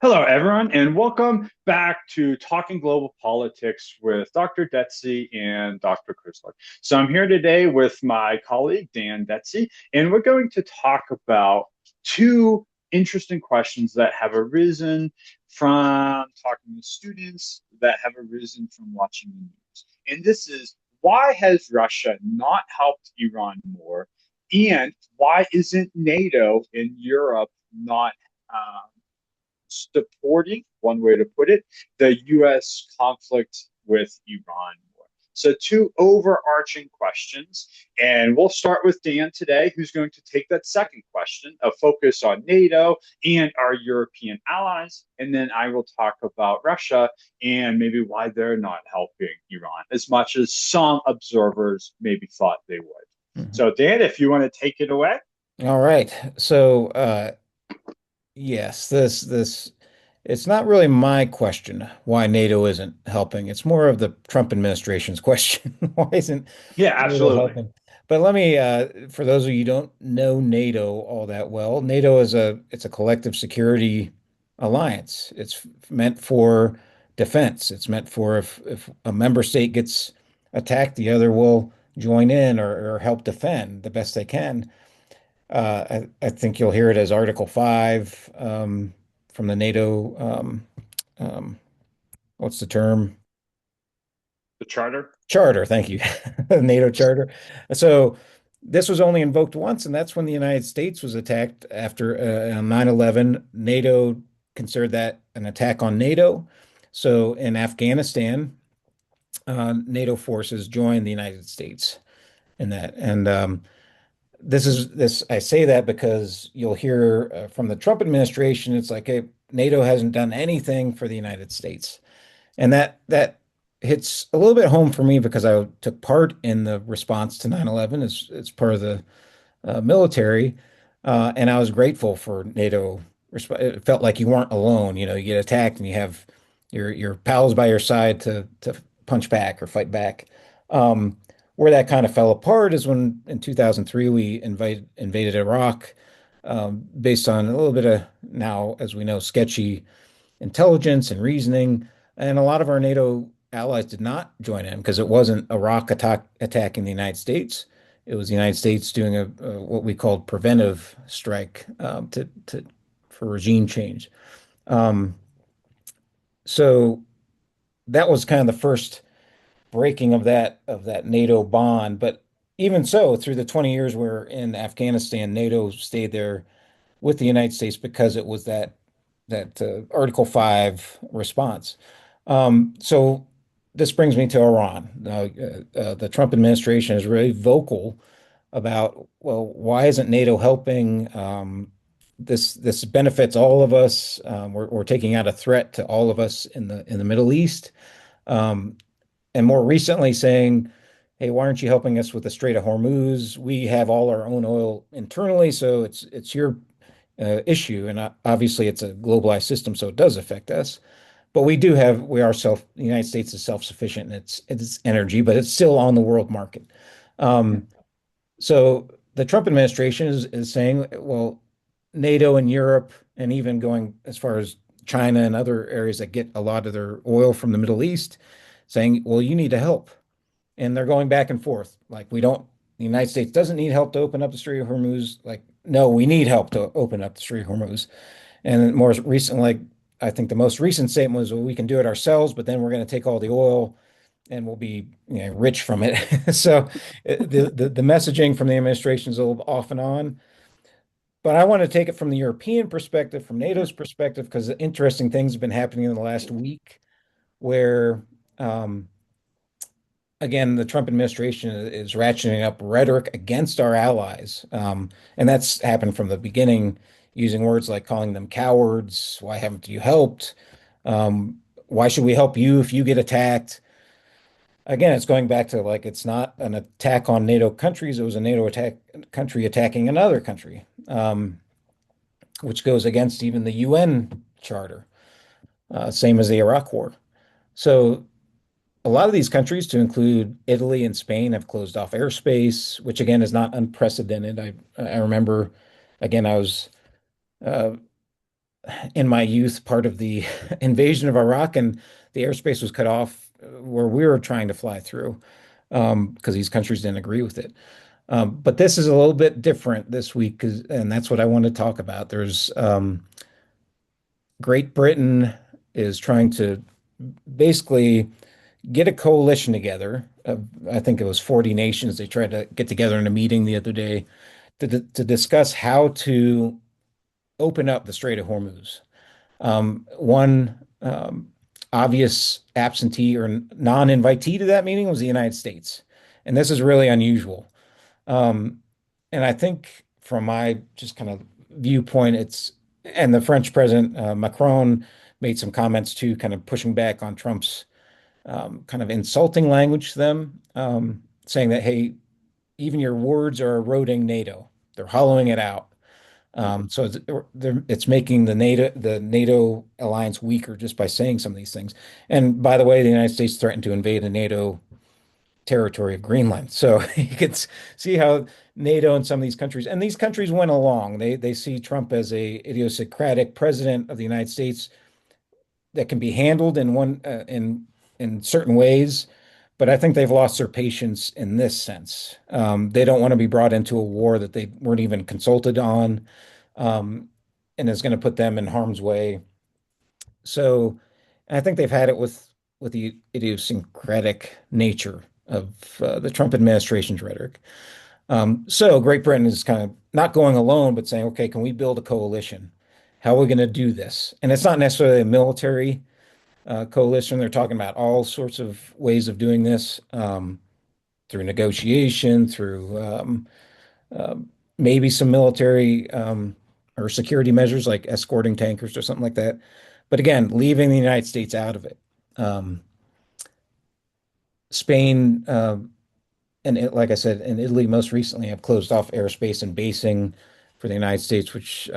Hello, everyone, and welcome back to Talking Global Politics with Dr. Detzi and Dr. Kusluch. So I'm here today with my colleague, Dan Detzi, and we're going to talk about two interesting questions that have arisen from talking to students, that have arisen from watching the news. And this is, why has Russia not helped Iran more? And why isn't NATO in Europe not supporting, one way to put it, the US conflict with Iran war? So, two overarching questions. And we'll start with Dan today, who's going to take that second question, a focus on NATO and our European allies. And then I will talk about Russia and maybe why they're not helping Iran as much as some observers maybe thought they would. Mhm. So, Dan, if you want to take it away. All right. Yes, this it's not really my question why NATO isn't helping. It's more of the Trump administration's question. Why isn't Yeah, NATO absolutely. helping? But let me for those of you who don't know NATO all that well, NATO is a collective security alliance. It's meant for defense. It's meant for if a member state gets attacked, the other will join in or help defend the best they can. I think you'll hear it as Article 5 from the NATO. Um, what's the term? The charter. Charter. Thank you. NATO charter. So this was only invoked once, and that's when the United States was attacked after on 9/11. NATO considered that an attack on NATO. So in Afghanistan, NATO forces joined the United States in that. And this I say that because you'll hear from the Trump administration, it's like, hey, NATO hasn't done anything for the United States. And that hits a little bit home for me because I took part in the response to 9/11 as part of the military. And I was grateful for NATO. It felt like you weren't alone. You know, you get attacked and you have your pals by your side to punch back or fight back. Where that kind of fell apart is when in 2003 we invaded Iraq, based on a little bit of now, as we know, sketchy intelligence and reasoning. And a lot of our NATO allies did not join in because it wasn't Iraq attacking the United States. It was the United States doing a what we called preventive strike to for regime change. Um, so that was kind of the first breaking of that NATO bond. But even so, through the 20 years we're in Afghanistan, NATO stayed there with the United States because it was that Article 5 response. So this brings me to Iran. The Trump administration is really vocal about, well, why isn't NATO helping? This benefits all of us. We're taking out a threat to all of us in the Middle East. Um, and more recently saying, hey, why aren't you helping us with the Strait of Hormuz? We have all our own oil internally, so it's your issue. And obviously, it's a globalized system, so it does affect us. But the United States is self-sufficient in its energy, but it's still on the world market. Um, so the Trump administration is saying, well, NATO and Europe, and even going as far as China and other areas that get a lot of their oil from the Middle East, saying, well, you need to help. And they're going back and forth. Like, the United States doesn't need help to open up the Strait of Hormuz. Like, no, we need help to open up the Strait of Hormuz. And more recent, like, I think the most recent statement was, well, we can do it ourselves, but then we're going to take all the oil and we'll be, rich from it. So the messaging from the administration is a little off and on. But I want to take it from the European perspective, from NATO's perspective, because interesting things have been happening in the last week where, um, again, the Trump administration is ratcheting up rhetoric against our allies. And that's happened from the beginning, using words like calling them cowards. Why haven't you helped? Why should we help you if you get attacked? Again, it's going back to, like, it's not an attack on NATO countries. It was a NATO country attacking another country, which goes against even the UN charter, same as the Iraq War. So a lot of these countries, to include Italy and Spain, have closed off airspace, which again is not unprecedented. I remember, again, I was uh, in my youth part of the invasion of Iraq, and the airspace was cut off where we were trying to fly through because these countries didn't agree with it. But this is a little bit different this week, and that's what I want to talk about. There's Great Britain is trying to basically get a coalition together. I think it was 40 nations. They tried to get together in a meeting the other day to discuss how to open up the Strait of Hormuz. One obvious absentee or non-invitee to that meeting was the United States. And this is really unusual. Um, and I think from my just kind of viewpoint, and the French president, Macron, made some comments too, kind of pushing back on Trump's kind of insulting language to them, saying that, hey, even your words are eroding NATO. They're hollowing it out. So it's making the NATO alliance weaker just by saying some of these things. And by the way, the United States threatened to invade the NATO territory of Greenland. So you can see how NATO and some of these countries, and these countries went along. They see Trump as a idiosyncratic president of the United States that can be handled in certain ways. But I think they've lost their patience in this sense. They don't want to be brought into a war that they weren't even consulted on, and is going to put them in harm's way. So I think they've had it with the idiosyncratic nature of the Trump administration's rhetoric. So Great Britain is kind of not going alone, but saying, okay, can we build a coalition? How are we going to do this? And it's not necessarily a military coalition. They're talking about all sorts of ways of doing this, through negotiation, through uh, maybe some military or security measures like escorting tankers or something like that. But again, leaving the United States out of it. Um, Spain like I said, and Italy most recently have closed off airspace and basing for the United States, which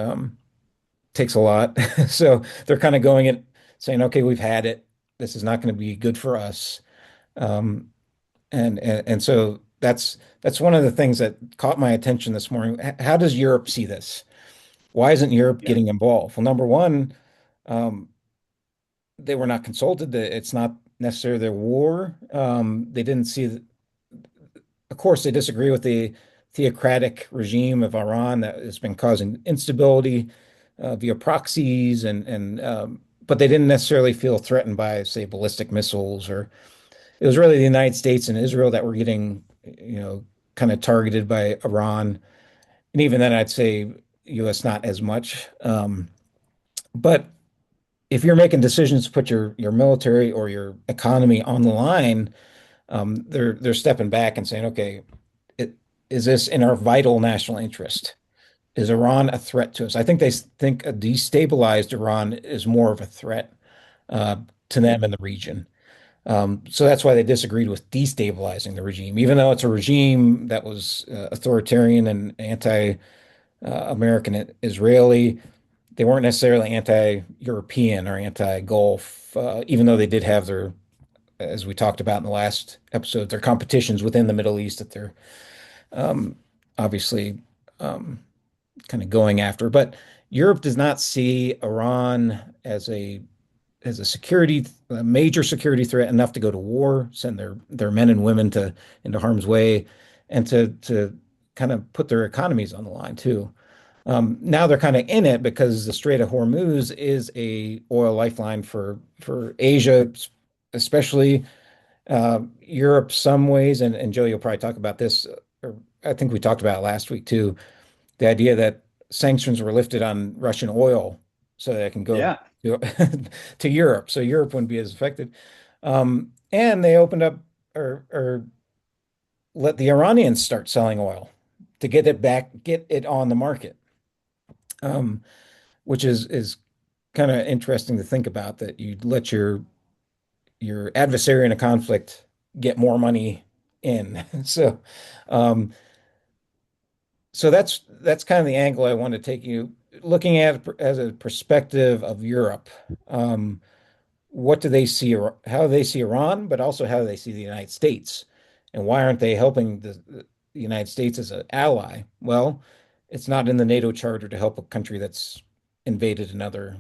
takes a lot. So they're kind of going it, saying, okay, we've had it. This is not going to be good for us. Um, and so that's one of the things that caught my attention this morning. How does Europe see this? Why isn't Europe Yeah. getting involved? Well, number one, um, they were not consulted. It's not necessarily their war. They didn't see of course, they disagree with the theocratic regime of Iran that has been causing instability via proxies, but they didn't necessarily feel threatened by, say, ballistic missiles. Or it was really the United States and Israel that were getting, you know, kind of targeted by Iran. And even then, I'd say U.S. not as much. But if you're making decisions to put your military or your economy on the line, they're stepping back and saying, okay, it, is this in our vital national interest? Is Iran a threat to us? I think they think a destabilized Iran is more of a threat uh, to them in the region. So that's why they disagreed with destabilizing the regime, even though it's a regime that was authoritarian and anti-American Israeli. They weren't necessarily anti-European or anti-Gulf, even though they did have their, as we talked about in the last episode, their competitions within the Middle East that they're um, obviously um, kind of going after. But Europe does not see Iran as a major security threat enough to go to war, send their men and women to into harm's way, and to kind of put their economies on the line too. Now they're kind of in it because the Strait of Hormuz is a oil lifeline for Asia, especially Europe some ways. And Joe, you'll probably talk about this, or I think we talked about it last week too, the idea that sanctions were lifted on Russian oil so that it can go Yeah. to, to Europe, so Europe wouldn't be as affected. And they opened up or let the Iranians start selling oil to get it back, get it on the market, um, which is kind of interesting to think about that you'd let your adversary in a conflict get more money in. So, um, so that's kind of the angle I want to take you looking at it as a perspective of Europe. Um, what do they see, how do they see Iran, but also how do they see the United States? And why aren't they helping the United States as an ally? Well, it's not in the NATO charter to help a country that's invaded another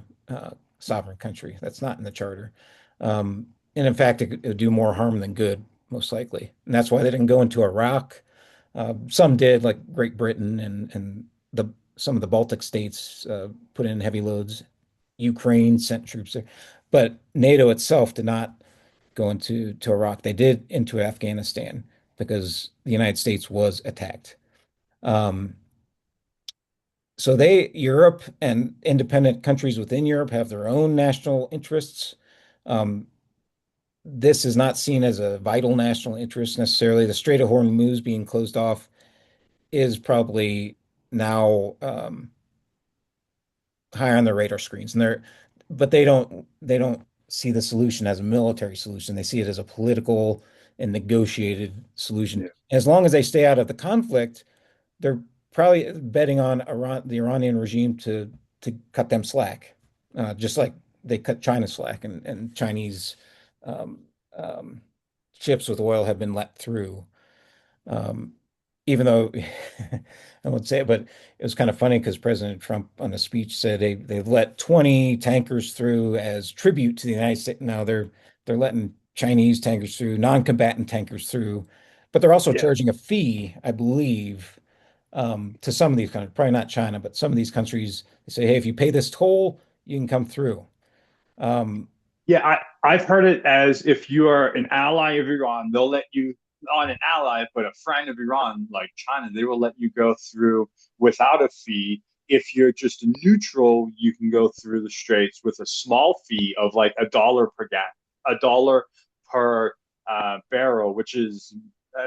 sovereign country. That's not in the charter. And in fact, it would do more harm than good, most likely. And that's why they didn't go into Iraq. Some did, like Great Britain and the some of the Baltic states put in heavy loads. Ukraine sent troops there, but NATO itself did not go into Iraq. They did into Afghanistan because the United States was attacked. Um, so Europe and independent countries within Europe have their own national interests. Um, this is not seen as a vital national interest necessarily. The Strait of Hormuz being closed off is probably now high on their radar screens, and but they don't see the solution as a military solution. They see it as a political and negotiated solution. Yeah. As long as they stay out of the conflict, they're probably betting on the Iranian regime to cut them slack, just like they cut China slack, and Chinese um, um, ships with oil have been let through. Um, Even though I won't say it, but it was kind of funny because President Trump on a speech said they've let 20 tankers through as tribute to the United States. Now they're letting Chinese tankers through, non-combatant tankers through, but they're also Yeah. charging a fee, I believe, to some of these countries, probably not China, but some of these countries, they say, hey, if you pay this toll, you can come through. Um, Yeah, I've heard it as if you are an ally of Iran, they'll let you, not an ally, but a friend of Iran, like China, they will let you go through without a fee. If you're just neutral, you can go through the straits with a small fee of like $1 per gas, $1 per barrel, which is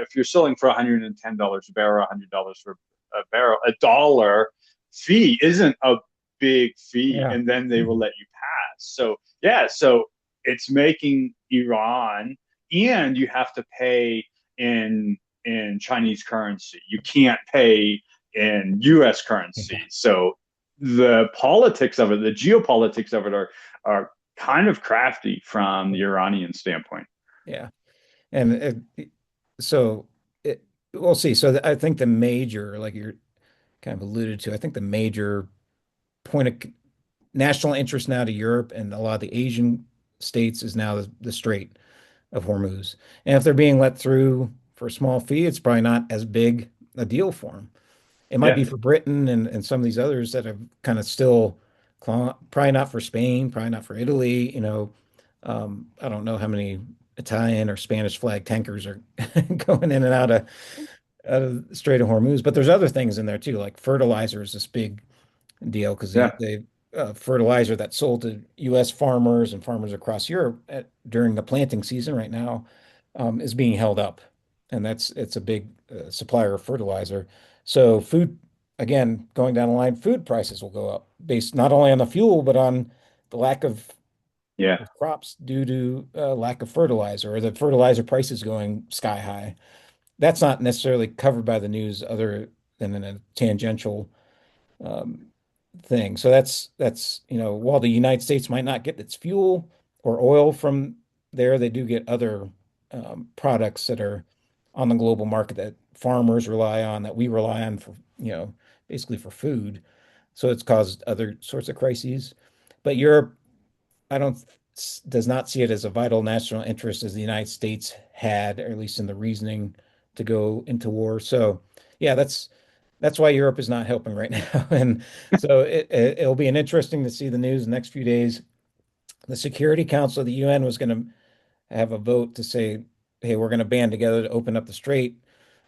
if you're selling for $110 a barrel, $100 for a barrel, $1 fee isn't a big fee, yeah. and then they will let you pass. So yeah, so it's making Iran, and you have to pay in Chinese currency. You can't pay in US currency. So the politics of it, the geopolitics of it are kind of crafty from the Iranian standpoint. Yeah. And so we'll see. So I think the major, like you're kind of alluded to, I think the major point of national interest now to Europe and a lot of the Asian states is now the Strait of Hormuz. And if they're being let through for a small fee, it's probably not as big a deal for them. It might Yeah, be for Britain and some of these others that have kind of still, probably not for Spain, probably not for Italy. I don't know how many Italian or Spanish flag tankers are going in and out of the Strait of Hormuz, but there's other things in there too, like fertilizer is this big deal because yeah, the fertilizer that's sold to U.S. farmers and farmers across Europe during the planting season right now is being held up, and it's a big supplier of fertilizer. So food, again, going down the line, food prices will go up based not only on the fuel but on the lack yeah. of crops due to lack of fertilizer or the fertilizer prices going sky high. That's not necessarily covered by the news other than in a tangential um, thing. So that's while the United States might not get its fuel or oil from there, they do get other products that are on the global market that farmers rely on, that we rely on for, basically for food. So it's caused other sorts of crises. But Europe, I don't does not see it as a vital national interest as the United States had, or at least in the reasoning to go into war. So yeah, that's why Europe is not helping right now. And so it'll be an interesting to see the news the next few days. The Security Council of the UN was going to have a vote to say, hey, we're going to band together to open up the strait.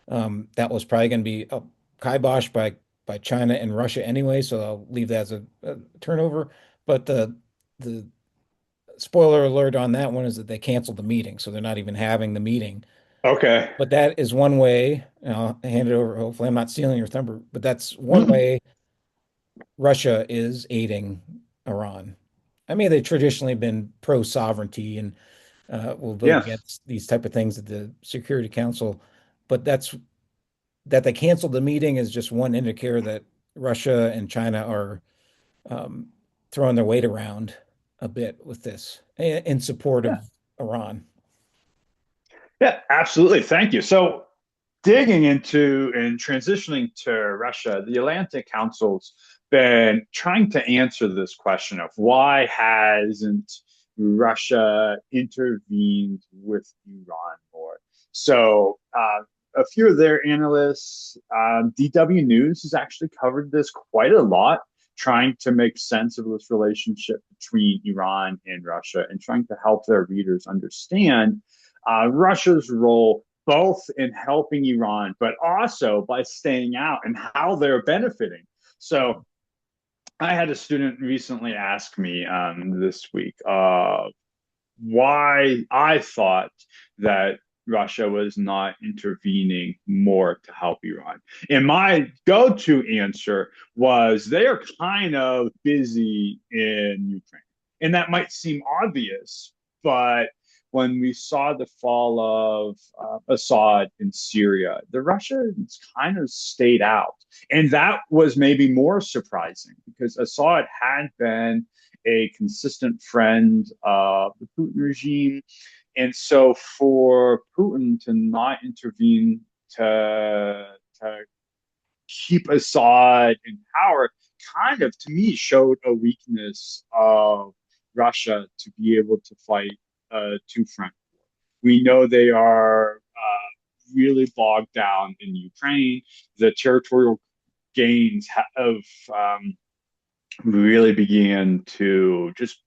That was probably going to be a kibosh by China and Russia anyway, so I'll leave that as a turnover. But the spoiler alert on that one is that they canceled the meeting, so they're not even having the meeting. Okay. But that is one way, and I'll hand it over. Hopefully, I'm not stealing your thunder, but that's one way Russia is aiding Iran. I mean, they've traditionally been pro-sovereignty and will vote Yeah. against these type of things at the Security Council, but that they canceled the meeting is just one indicator that Russia and China are um, throwing their weight around a bit with this in support Yeah. of Iran. Yeah, absolutely. Thank you. So digging into and transitioning to Russia, the Atlantic Council's been trying to answer this question of why hasn't Russia intervened with Iran more. So a few of their analysts, DW News has actually covered this quite a lot, trying to make sense of this relationship between Iran and Russia and trying to help their readers understand Russia's role both in helping Iran, but also by staying out and how they're benefiting. So I had a student recently ask me this week why I thought that Russia was not intervening more to help Iran. And my go to answer was they are kind of busy in Ukraine. And that might seem obvious, but when we saw the fall of Assad in Syria, the Russians kind of stayed out. And that was maybe more surprising because Assad had been a consistent friend of the Putin regime. And so for Putin to not intervene to keep Assad in power kind of, to me, showed a weakness of Russia to be able to fight a two-front war. We know they are really bogged down in Ukraine. The territorial gains have really began to just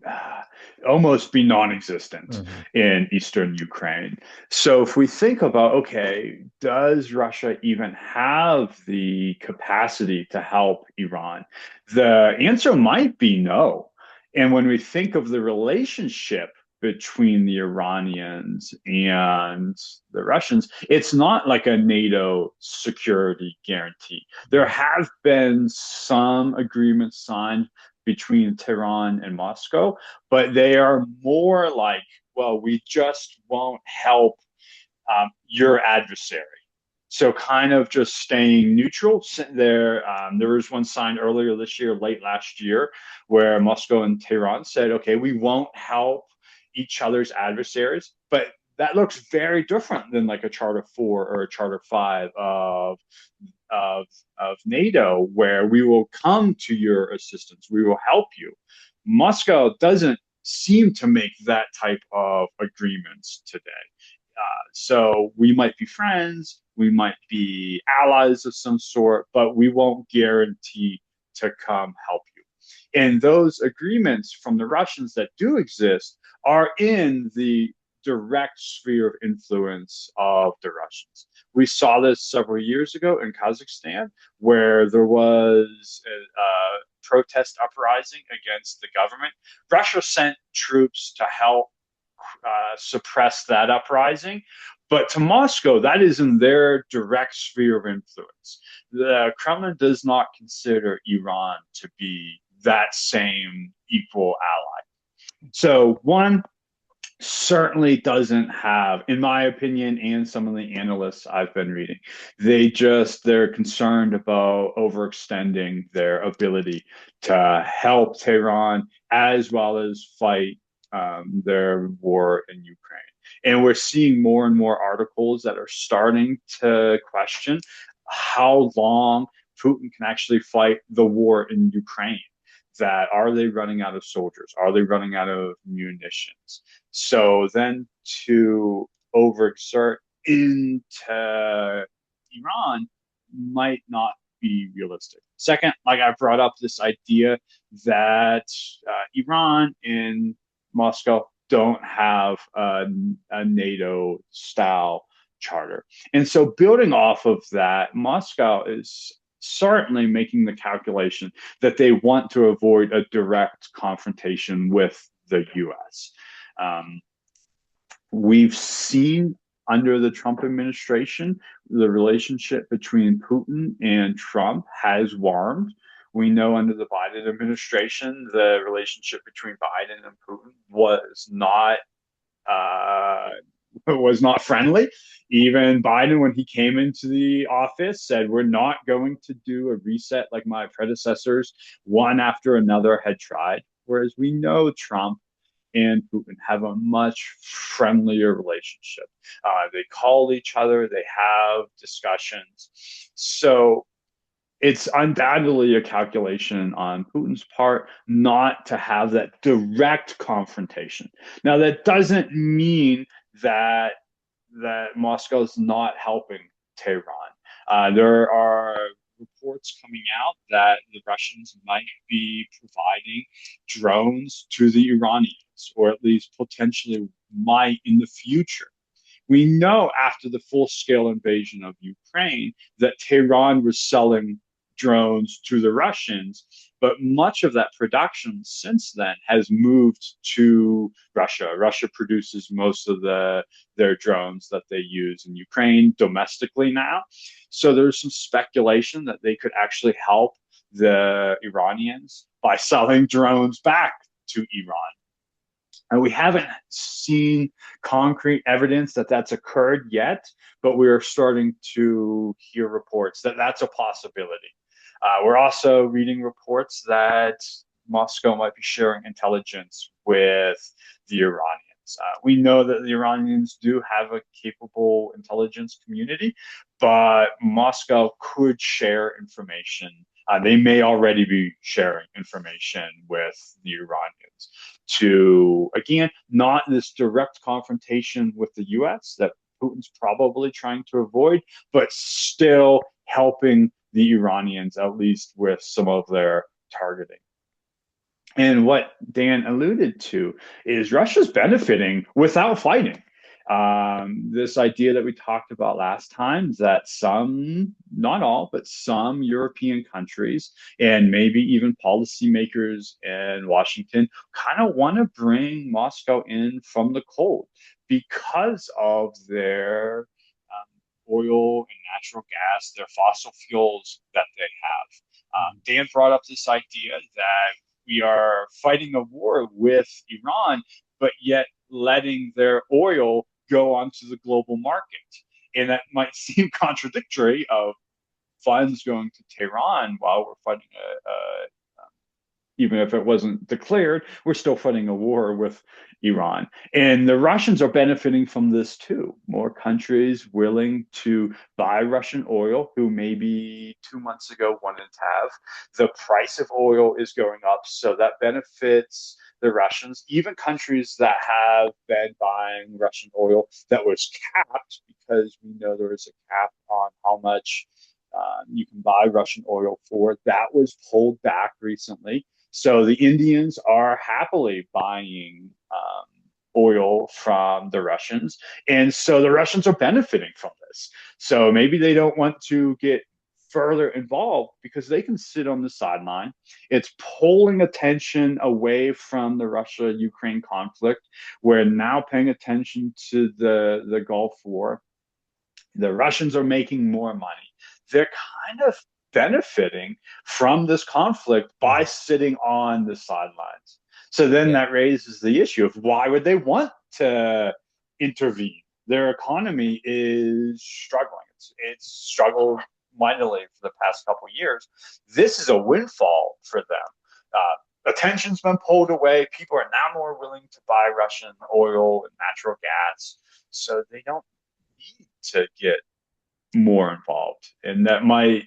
uh, almost be non-existent Mhm. in eastern Ukraine. So if we think about, okay, does Russia even have the capacity to help Iran? The answer might be no. And when we think of the relationship between the Iranians and the Russians, it's not like a NATO security guarantee. There have been some agreements signed between Tehran and Moscow, but they are more like, well, we just won't help your adversary. So kind of just staying neutral. There was one signed earlier this year, late last year, where Moscow and Tehran said, okay, we won't help each other's adversaries, but that looks very different than like a Charter 4 or a Charter 5 of, of NATO, where we will come to your assistance, we will help you. Moscow doesn't seem to make that type of agreements today. So we might be friends, we might be allies of some sort, but we won't guarantee to come help you. And those agreements from the Russians that do exist are in the direct sphere of influence of the Russians. We saw this several years ago in Kazakhstan, where there was a protest uprising against the government. Russia sent troops to help suppress that uprising. But to Moscow, that is in their direct sphere of influence. The Kremlin does not consider Iran to be that same equal ally. So, one certainly doesn't have, in my opinion, and some of the analysts I've been reading, they're concerned about overextending their ability to help Tehran as well as fight their war in Ukraine. And we're seeing more and more articles that are starting to question how long Putin can actually fight the war in Ukraine. That are they running out of soldiers? Are they running out of munitions? So then to overexert into Iran might not be realistic. Second, like I brought up this idea that Iran and Moscow don't have a NATO style charter. And so building off of that, Moscow is certainly making the calculation that they want to avoid a direct confrontation with the US. Um, we've seen under the Trump administration, the relationship between Putin and Trump has warmed. We know under the Biden administration, the relationship between Biden and Putin uh, was not friendly. Even Biden, when he came into the office, said, "We're not going to do a reset like my predecessors, one after another had tried." Whereas we know Trump and Putin have a much friendlier relationship. They call each other, they have discussions. So it's undoubtedly a calculation on Putin's part not to have that direct confrontation. Now, that doesn't mean that Moscow's not helping Tehran. There are reports coming out that the Russians might be providing drones to the Iranians, or at least potentially might in the future. We know after the full scale invasion of Ukraine that Tehran was selling drones to the Russians, but much of that production since then has moved to Russia. Russia produces most of their drones that they use in Ukraine domestically now. So there's some speculation that they could actually help the Iranians by selling drones back to Iran. And we haven't seen concrete evidence that that's occurred yet, but we're starting to hear reports that that's a possibility. We're also reading reports that Moscow might be sharing intelligence with the Iranians. We know that the Iranians do have a capable intelligence community, but Moscow could share information. They may already be sharing information with the Iranians to, again, not this direct confrontation with the US that Putin's probably trying to avoid, but still helping the Iranians, at least with some of their targeting. And what Dan alluded to is Russia's benefiting without fighting. This idea that we talked about last time is that some, not all, but some European countries and maybe even policymakers in Washington kind of want to bring Moscow in from the cold because of their oil and natural gas, their fossil fuels that they have. Dan brought up this idea that we are fighting a war with Iran, but yet letting their oil go onto the global market. And that might seem contradictory of funds going to Tehran while we're fighting even if it wasn't declared, we're still fighting a war with Iran. And the Russians are benefiting from this too. More countries willing to buy Russian oil, who maybe 2 months ago wanted to have. The price of oil is going up, so that benefits the Russians. Even countries that have been buying Russian oil that was capped, because we know there is a cap on how much you can buy Russian oil for, that was pulled back recently. So the Indians are happily buying oil from the Russians. And so the Russians are benefiting from this. So maybe they don't want to get further involved because they can sit on the sideline. It's pulling attention away from the Russia-Ukraine conflict. We're now paying attention to the Gulf War. The Russians are making more money. They're kind of benefiting from this conflict by sitting on the sidelines. So then Yeah. that raises the issue of why would they want to intervene? Their economy is struggling. It's struggled mightily for the past couple of years. This is a windfall for them. Attention's been pulled away. People are now more willing to buy Russian oil and natural gas. So they don't need to get more involved. And that might,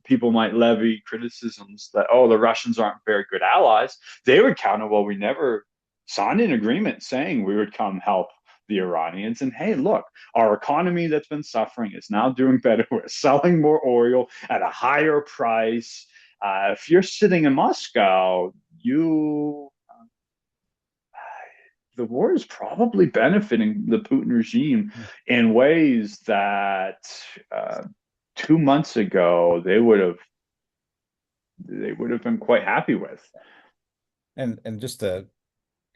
people might levy criticisms that, oh, the Russians aren't very good allies. They would counter, well, we never signed an agreement saying we would come help the Iranians. And hey, look, our economy that's been suffering is now doing better. We're selling more oil at a higher price. If you're sitting in Moscow, the war is probably benefiting the Putin regime in ways that 2 months ago they would have been quite happy with. And just to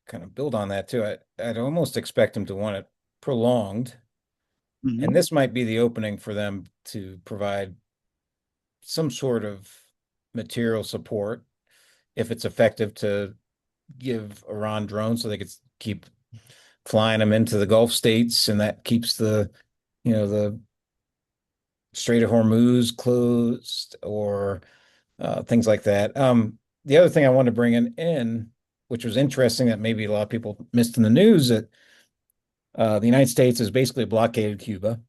kind of build on that too, I'd almost expect them to want it prolonged. And Mm-hmm. this might be the opening for them to provide some sort of material support if it's effective to give Iran drones so they could keep flying them into the Gulf states, and that keeps the Strait of Hormuz closed or things like that. The other thing I wanted to bring in, which was interesting that maybe a lot of people missed in the news, that the United States has basically blockaded Cuba.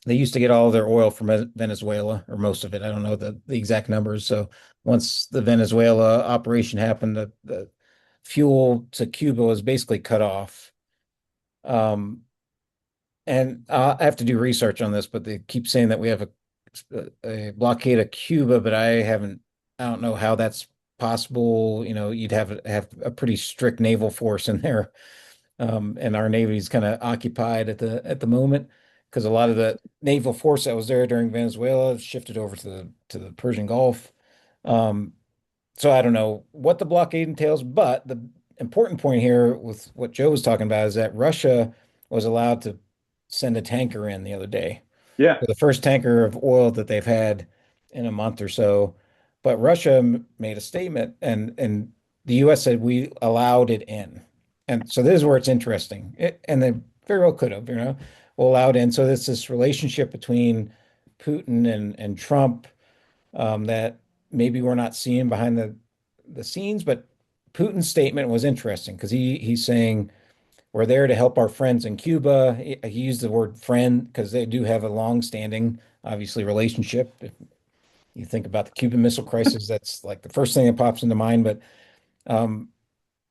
They used to get all of their oil from Venezuela, or most of it. I don't know the exact numbers. So once the Venezuela operation happened, the fuel to Cuba was basically cut off. Um, and I have to do research on this, but they keep saying that we have a blockade of Cuba, but I don't know how that's possible. You know, you'd have a pretty strict naval force in there. And our Navy's kind of occupied at the moment because a lot of the naval force that was there during Venezuela shifted over to the Persian Gulf. Um, so I don't know what the blockade entails, but the important point here with what Joe was talking about is that Russia was allowed to send a tanker in the other day. Yeah. The first tanker of oil that they've had in a month or so. But Russia made a statement, and the U.S. said we allowed it in. And so this is where it's interesting. And they very well could have, well, allowed in. So there's this relationship between Putin and Trump that maybe we're not seeing behind the scenes. But Putin's statement was interesting because he's saying we're there to help our friends in Cuba. He used the word friend because they do have a long-standing, obviously, relationship. If you think about the Cuban Missile Crisis, that's like the first thing that pops into mind. But um,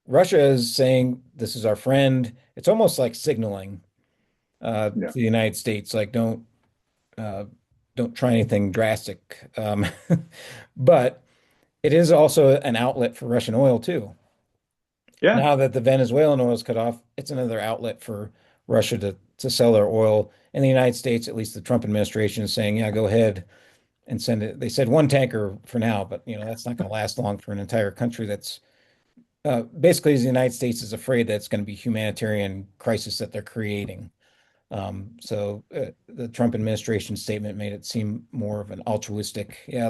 Russia is saying this is our friend. It's almost like signaling Yeah. to the United States, like uh, don't try anything drastic. But it is also an outlet for Russian oil too. Yeah. Now that the Venezuelan oil is cut off, it's another outlet for Russia to sell their oil. In the United States, at least the Trump administration is saying, yeah, go ahead and send it. They said one tanker for now, but that's not going to last long for an entire country that's basically the United States is afraid that it's going to be humanitarian crisis that they're creating. So the Trump administration statement made it seem more of an altruistic, yeah,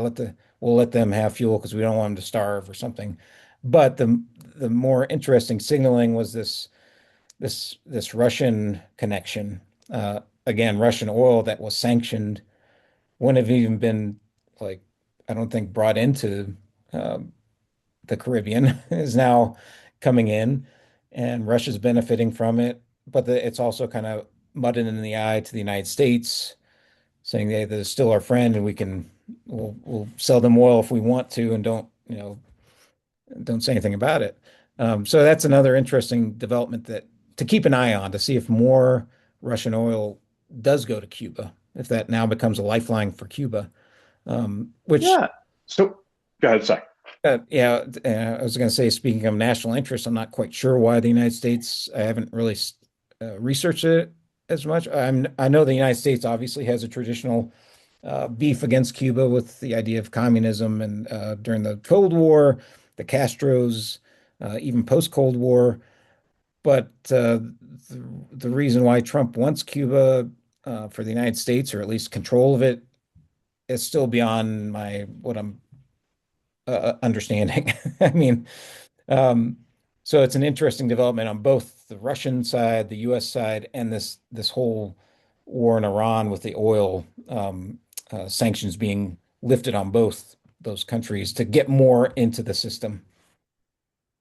we'll let them have fuel because we don't want them to starve or something. But the more interesting signaling was this Russian connection. Again, Russian oil that was sanctioned wouldn't have even been like I don't think brought into um, the Caribbean is now coming in, and Russia's benefiting from it. But it's also kind of muddying in the eye to the United States, saying they they're still our friend, and we'll sell them oil if we want to, and don't say anything about it. So that's another interesting development that to keep an eye on to see if more Russian oil does go to Cuba, if that now becomes a lifeline for Cuba, which Yeah. So go ahead, sorry. Yeah, I was going to say, speaking of national interest, I'm not quite sure why the United States, I haven't really researched it as much. I know the United States obviously has a traditional beef against Cuba with the idea of communism and during the Cold War, the Castros, even post-Cold War. But the reason why Trump wants Cuba for the United States, or at least control of it, is still beyond my what I'm understanding. I mean, um, so it's an interesting development on both the Russian side, the U.S. side, and this whole war in Iran with the oil sanctions being lifted on both those countries to get more into the system.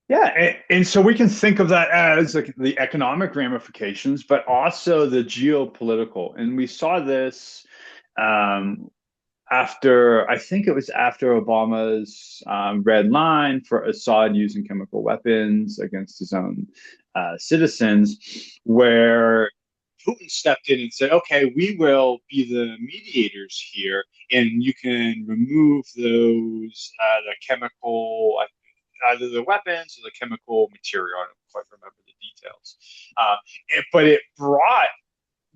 Yeah, and so we can think of that as like the economic ramifications, but also the geopolitical. And we saw this um, after, I think it was after Obama's red line for Assad using chemical weapons against his own citizens, where Putin stepped in and said, okay, we will be the mediators here, and you can remove those, the chemical, either the weapons or the chemical material. I don't quite remember the details. But it brought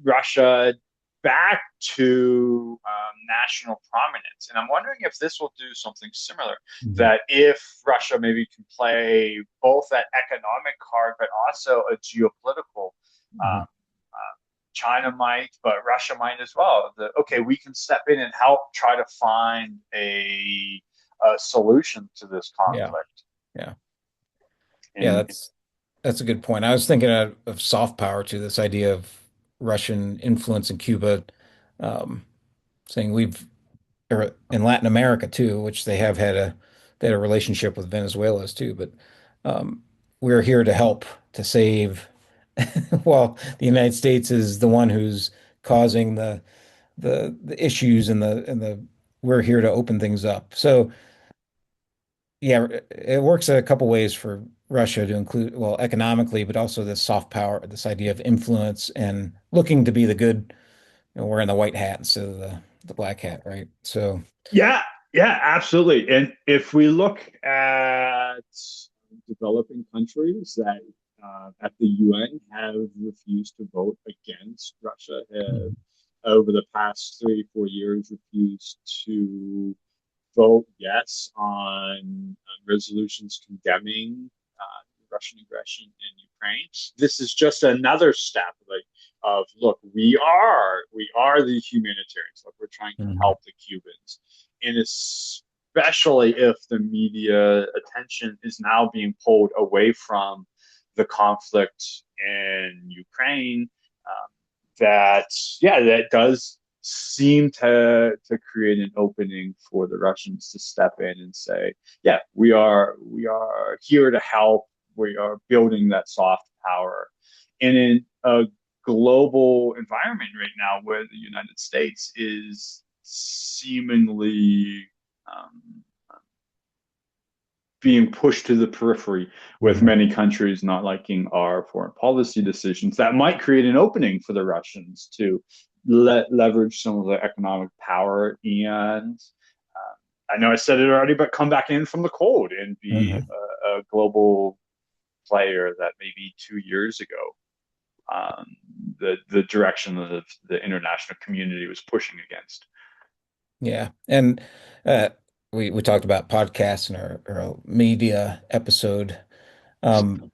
Russia back to national prominence. And I'm wondering if this will do something similar. Mhm. That if Russia maybe can play both that economic card, but also a geopolitical, Mhm. China might, but Russia might as well. Okay, we can step in and help try to find a solution to this Yeah, conflict. yeah, yeah. And That's a good point. I was thinking of soft power too, this idea of Russian influence in Cuba, um, saying or in Latin America too, which they had a relationship with Venezuela's too, but um, we're here to help to save. While the United States is the one who's causing the issues and the we're here to open things up. So yeah, it works a couple ways for Russia to include, well, economically, but also this soft power, this idea of influence and looking to be the good, wearing the white hat instead of the black hat, right? So, Yeah, yeah, absolutely. And if we look at developing countries that at the UN have refused to vote against Russia, have mhm, over the past 3, 4 years refused to vote yes on resolutions condemning Russian aggression in Ukraine. This is just another step, like of look, we are the humanitarians. Look, we're trying to mhm, help the Cubans, and especially if the media attention is now being pulled away from the conflict in Ukraine. Um, that yeah, that does seem to create an opening for the Russians to step in and say, yeah, we are here to help. We are building that soft power, and in a global environment right now where the United States is seemingly um, being pushed to the periphery with mhm. many countries not liking our foreign policy decisions, that might create an opening for the Russians to leverage some of their economic power and I know I said it already, but come back in from the cold and be Mhm. a global player that maybe 2 years ago um, the direction of the international community was pushing against. Yeah. And uh, we talked about podcasts in our media episode. Um,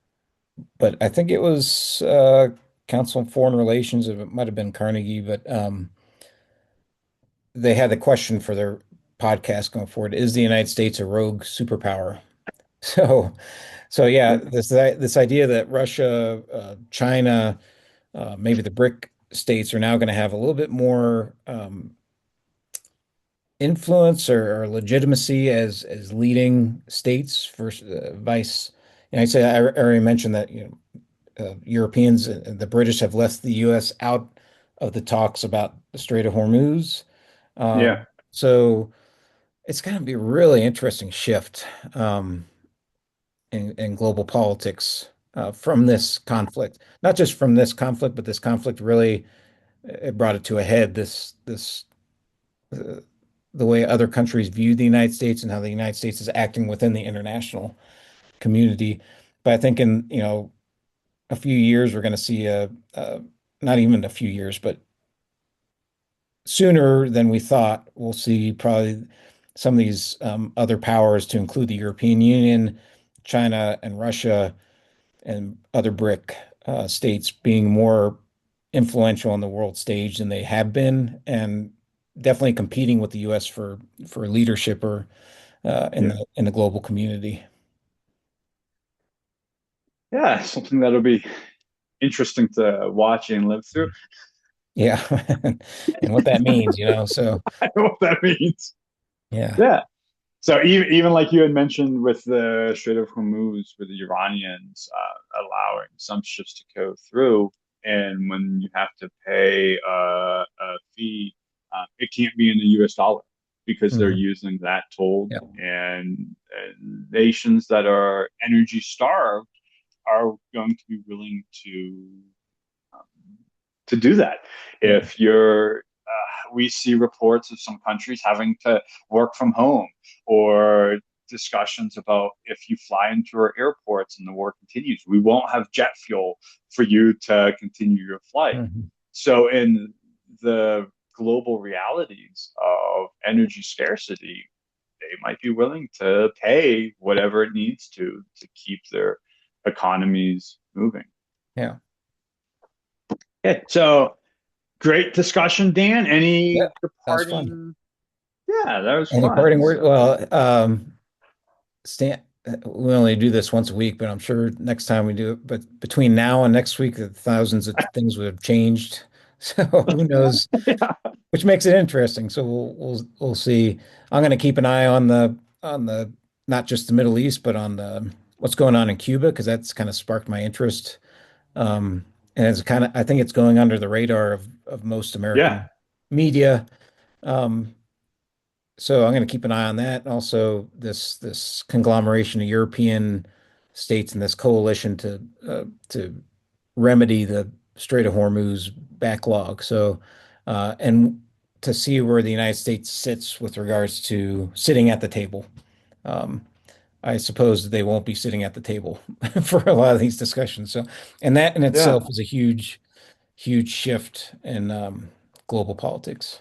but I think it was Council on Foreign Relations, it might have been Carnegie, but they had the question for their podcast going forward, is the United States a rogue superpower? So so yeah, this idea that Russia, China, maybe the BRIC states are now going to have a little bit more influence or legitimacy as leading states versus vice. And I say I already mentioned that Europeans and the British have left the U.S. out of the talks about the Strait of Hormuz. Yeah, So it's going to be a really interesting shift in global politics from this conflict. Not just from this conflict, but this conflict really it brought it to a head. This uh, the way other countries view the United States and how the United States is acting within the international community. But I think in a few years we're going to see a not even a few years, but sooner than we thought, we'll see probably some of these other powers, to include the European Union, China, and Russia, and other BRIC states being more influential on the world stage than they have been, and definitely competing with the U.S. for leadership or yeah, in the global community. yeah. Something that'll be interesting to watch and live through. Yeah, and what that means, So I know what that means. yeah. Yeah. So even like you had mentioned with the Strait of Hormuz, with the Iranians allowing some ships to go through, and when you have to pay a fee, it can't be in the U.S. dollar because they're Mhm. using that toll. Yeah. And nations that are energy starved are going to be willing um, to do that. Yeah. If you're, we see reports of some countries having to work from home or discussions about if you fly into our airports and the war continues, we won't have jet fuel for you to continue your flight. Mhm. So, in the global realities of energy scarcity, they might be willing to pay whatever it needs to keep their economies moving. Yeah. Okay, so great discussion, Dan. Yeah. Any That was fun. departing? Yeah, that was Any fun. parting word? So, Well, Stan, we only do this once a week, but I'm sure next time we do it. But between now and next week, thousands of things would have changed. So who knows? yeah, Which makes it interesting. So we'll see. I'm going to keep an eye on the not just the Middle East, but on the what's going on in Cuba, because that's kind of sparked my interest. And it's kind of I think it's going under the radar of most yeah, American. media. Um, so I'm going to keep an eye on that. Also, this conglomeration of European states and this coalition to remedy the Strait of Hormuz backlog. So, and to see where the United States sits with regards to sitting at the table. Um, I suppose they won't be sitting at the table for a lot of these discussions. So, and that in Yeah. itself is a huge shift in global politics.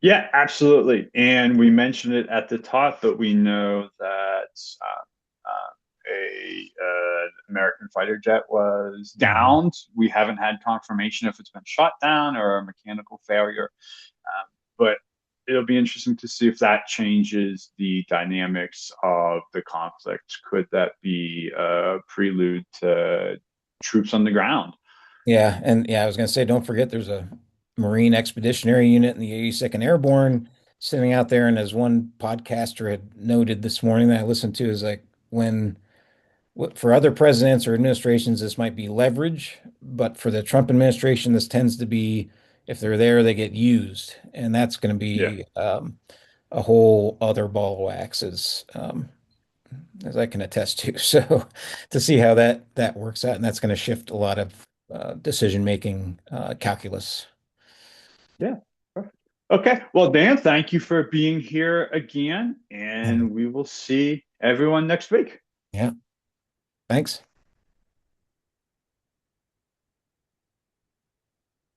Yeah, absolutely. And we mentioned it at the top, but we know that a American fighter jet was Mhm. downed. We haven't had confirmation if it's been shot down or a mechanical failure, but it'll be interesting to see if that changes the dynamics of the conflict. Could that be a prelude to troops on the ground? Yeah, and yeah, I was going to say, don't forget, there's a Marine Expeditionary Unit in the 82nd Airborne sitting out there. And as one podcaster had noted this morning that I listened to, is like when for other presidents or administrations, this might be leverage, but for the Trump administration, this tends to be if they're there, they get used, and that's going to Yeah. be a whole other ball of wax, as I can attest to. So to see how that works out, and that's going to shift a lot of decision making calculus. Yeah. Perfect. Okay. Well, Dan, thank you for being here again, And and we will see everyone next week. yeah, thanks.